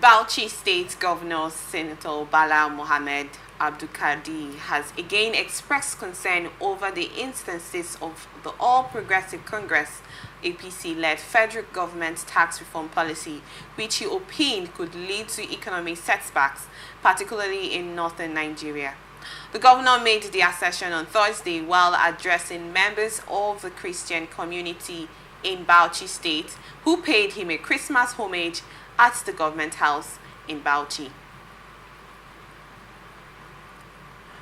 Bauchi State Governor Sen Bala Mohammed Abdulkadir has again expressed concern over the instances of the All Progressive Congress APC-led federal government tax reform policy, which he opined could lead to economic setbacks, particularly in northern Nigeria. The governor made the assertion on Thursday while addressing members of the Christian community in Bauchi State who paid him a Christmas homage at the government house in Bauchi.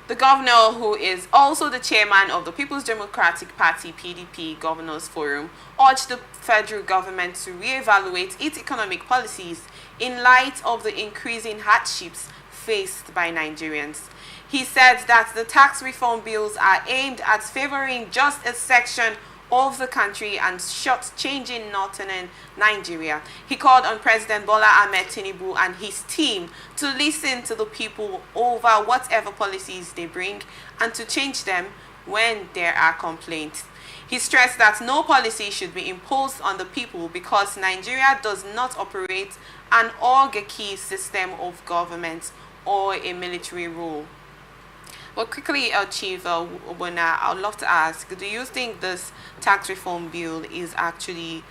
The governor, who is also the chairman of the People's Democratic Party (PDP) Governors Forum, urged the federal government to re-evaluate its economic policies in light of the increasing hardships faced by Nigerians. He said that the tax reform bills are aimed at favoring just a section of the country and short-changing northern Nigeria. He called on President Bola Ahmed Tinubu and his team to listen to the people over whatever policies they bring and to change them when there are complaints. He stressed that no policy should be imposed on the people because Nigeria does not operate an oligarchy system of government or a military rule. Well, quickly, Chief Obona, I would love to ask, do you think this tax reform bill is actually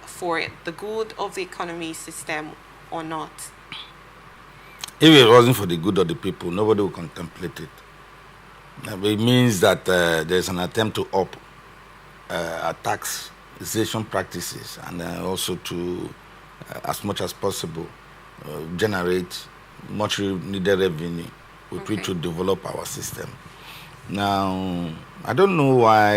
for the good of the economy system or not? If it wasn't for the good of the people, nobody would contemplate it. It means that there's an attempt to up taxation practices and also to, as much as possible, generate much needed revenue with which to develop our system. Now, I don't know why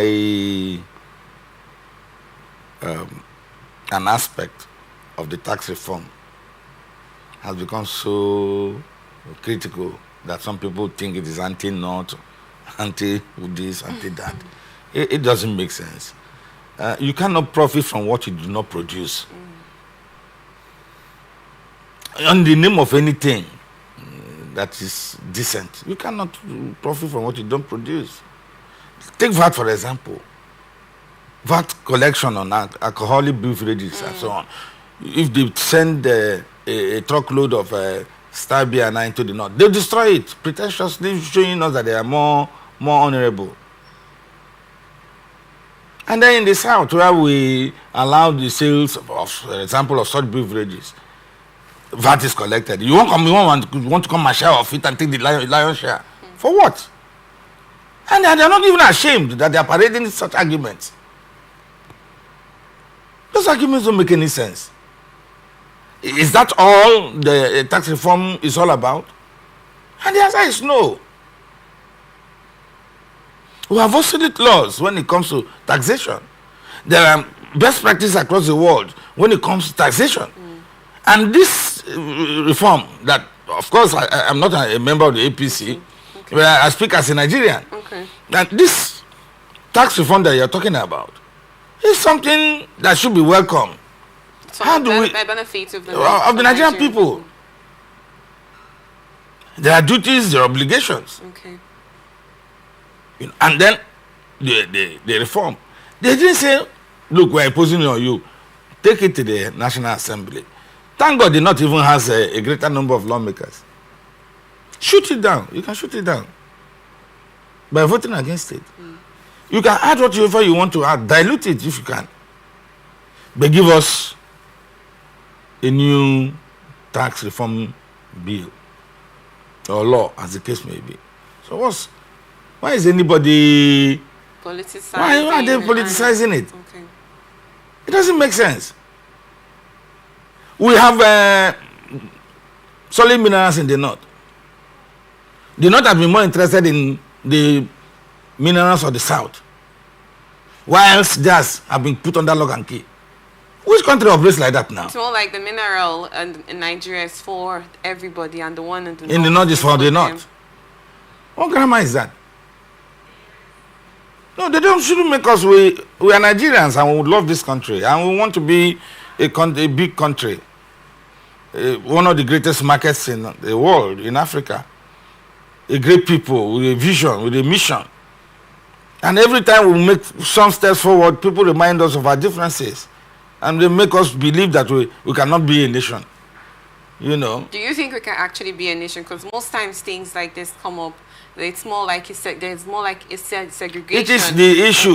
an aspect of the tax reform has become so critical that some people think it is anti-North, anti-this, anti-that. It doesn't make sense. You cannot profit from what you do not produce. In the name of anything that is decent, you cannot profit from what you don't produce. Take VAT, for example. VAT collection on alcoholic beverages and so on. If they send a truckload of star beer and into the north, they'll destroy it, pretentiously showing us that they are more honorable. And then in the south, where we allow the sales of, for example, of such beverages, VAT is collected. You want to come and share of it and take the lion's share. For what? And they are not even ashamed that they are parading such arguments. Those arguments don't make any sense. Is that all the tax reform is all about? And the answer is no. We have obsolete laws when it comes to taxation. There are best practices across the world when it comes to taxation. And this reform that, of course, I'm not a member of the APC, but I speak as a Nigerian. And this tax reform that you're talking about is something that should be welcome. So how do we benefit of the Nigerian people? There are duties, there are obligations. And then the reform. They didn't say, look, we're imposing it on you. Take it to the National Assembly. Thank God they not even has a greater number of lawmakers. Shoot it down. You can shoot it down by voting against it. You can add whatever you want to add. Dilute it if you can. But give us a new tax reform bill or law, as the case may be. So why is anybody politicizing? Why are they politicizing it? It doesn't make sense. We have solid minerals in the north. The north have been more interested in the minerals of the south, whilst theirs have been put under lock and key. Which country operates like that now? It's more like the mineral in Nigeria is for everybody, and the one in the north is for the north. What grammar is that? No, they shouldn't make us. We are Nigerians and we love this country and we want to be a big country. One of the greatest markets in the world, in Africa. A great people with a vision, with a mission. And every time we make some steps forward, people remind us of our differences. And they make us believe that we cannot be a nation. you know. Do you think we can actually be a nation? Because most times things like this come up. It's more like there's more like segregation. It is the issue.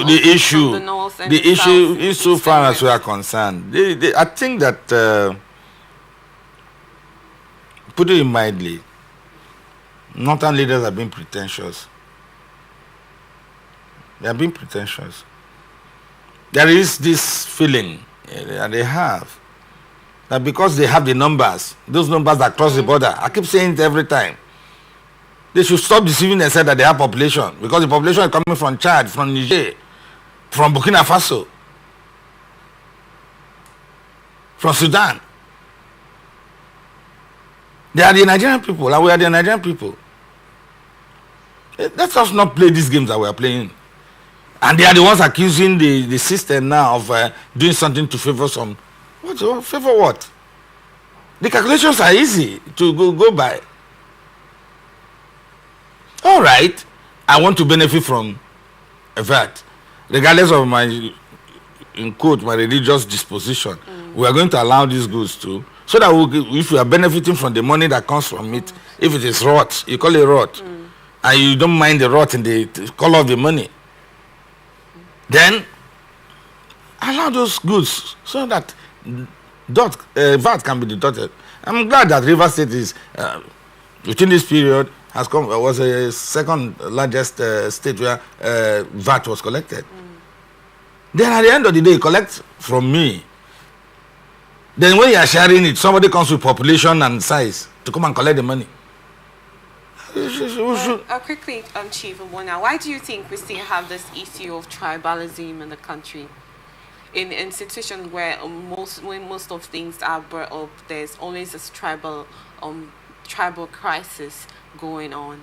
From the north and the issue south, is so far as we are concerned. I think that, put it mildly, northern leaders have been pretentious. They have been pretentious. There is this feeling that they have that because they have the numbers, those numbers that cross the border. I keep saying it every time. They should stop deceiving themselves that they have population, because the population is coming from Chad, from Niger, from Burkina Faso, from Sudan. They are the Nigerian people, and we are the Nigerian people. Let us not play these games that we are playing. And they are the ones accusing the system now of doing something to favor some. What? Favor what? The calculations are easy to go by. All right, I want to benefit from a VAT, regardless of my, in quote, my religious disposition. We are going to allow these goods to, so that if we are benefiting from the money that comes from it, if it is rot, you call it rot, and you don't mind the rot in the color of the money, then allow those goods so that VAT can be deducted. I'm glad that Rivers State is, within this period, was a second largest state where VAT was collected. Then at the end of the day, collect from me. Then when you are sharing it, somebody comes with population and size to come and collect the money. Quickly, Chief Obona, why do you think we still have this issue of tribalism in the country? In situations where when most of things are brought up, there's always this tribal crisis going on.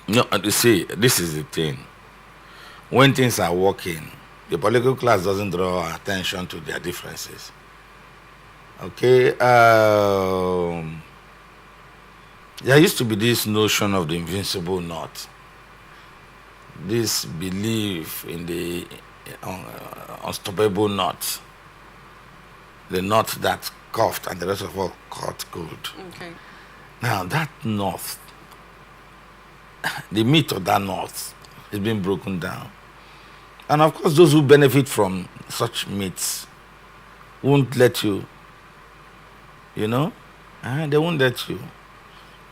No, you see, this is the thing. When things are working, the political class doesn't draw attention to their differences. Okay, there used to be this notion of the invincible North, this belief in the unstoppable North, the North that coughed and the rest of all caught gold. Okay. Now that North, the myth of that North is being broken down. And of course, those who benefit from such myths won't let you, they won't let you.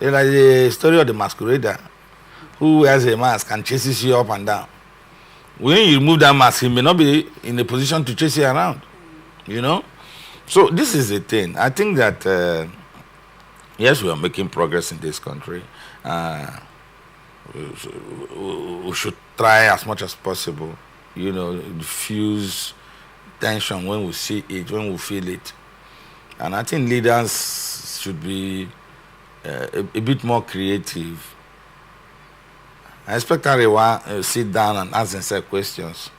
It's like the story of the masquerader who wears a mask and chases you up and down. When you remove that mask, he may not be in a position to chase you around, So this is the thing. I think that, yes, we are making progress in this country. We should try as much as possible, diffuse tension when we see it, when we feel it. And I think leaders should be a bit more creative. I expect everyone sit down and ask themselves questions.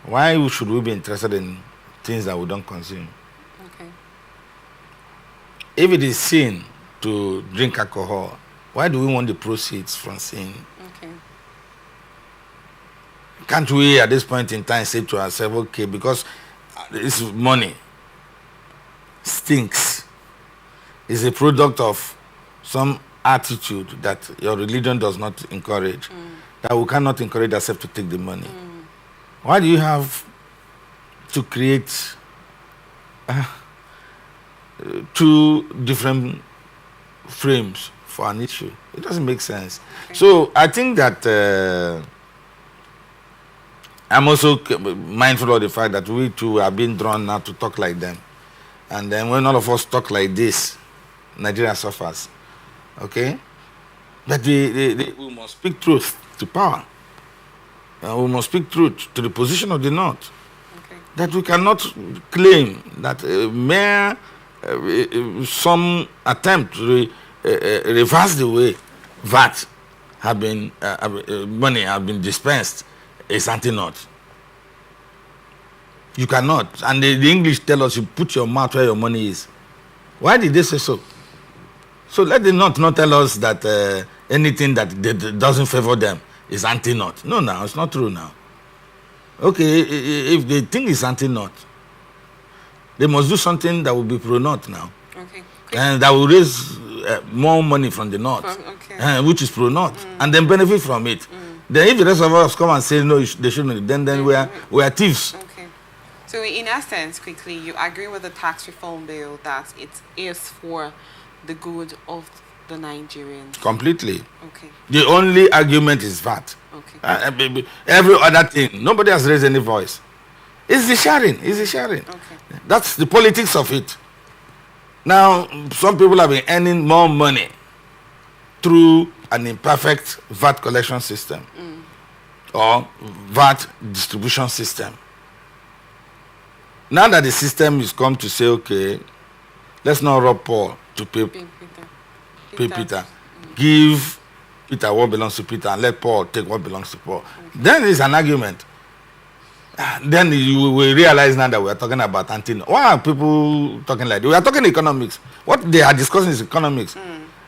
Why should we be interested in things that we don't consume? Okay. If it is sin to drink alcohol, why do we want the proceeds from sin? Okay. Can't we at this point in time say to ourselves, okay, because this money stinks, is a product of some attitude that your religion does not encourage, that we cannot encourage ourselves to take the money. Why do you have to create two different frames for an issue? It doesn't make sense. Okay. So I think that I'm also mindful of the fact that we too are being drawn now to talk like them. And then when all of us talk like this, Nigeria suffers. Okay? But we must speak truth to power. We must speak truth to the position of the North. Okay. That we cannot claim that some attempt to reverse the way VAT have been money have been dispensed is anti-North. You cannot. And the English tell us you put your mouth where your money is. Why did they say so? So let them not tell us that anything that doesn't favor them is anti-North. No, now it's not true now. Okay, if they think it's anti-North, they must do something that will be pro-North now. Okay. and that will raise more money from the north, which is pro-north, and then benefit from it. Then if the rest of us come and say no, they shouldn't, then we are thieves. Okay. So in essence, quickly, you agree with the tax reform bill that it is for the good of the Nigerians? Completely. Okay. The only argument is VAT. Okay. Every other thing, nobody has raised any voice. It's the sharing. Okay. That's the politics of it. Now, some people have been earning more money through an imperfect VAT collection system or VAT distribution system. Now that the system is come to say, okay, let's not rob Paul to pay Peter. Give Peter what belongs to Peter and let Paul take what belongs to Paul. Then it's an argument. Then you will realize now that we are talking about why are people talking like that? We are talking economics. What they are discussing is economics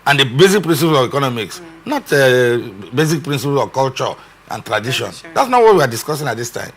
and the basic principles of economics, not basic principles of culture and tradition. That's not what we are discussing at this time.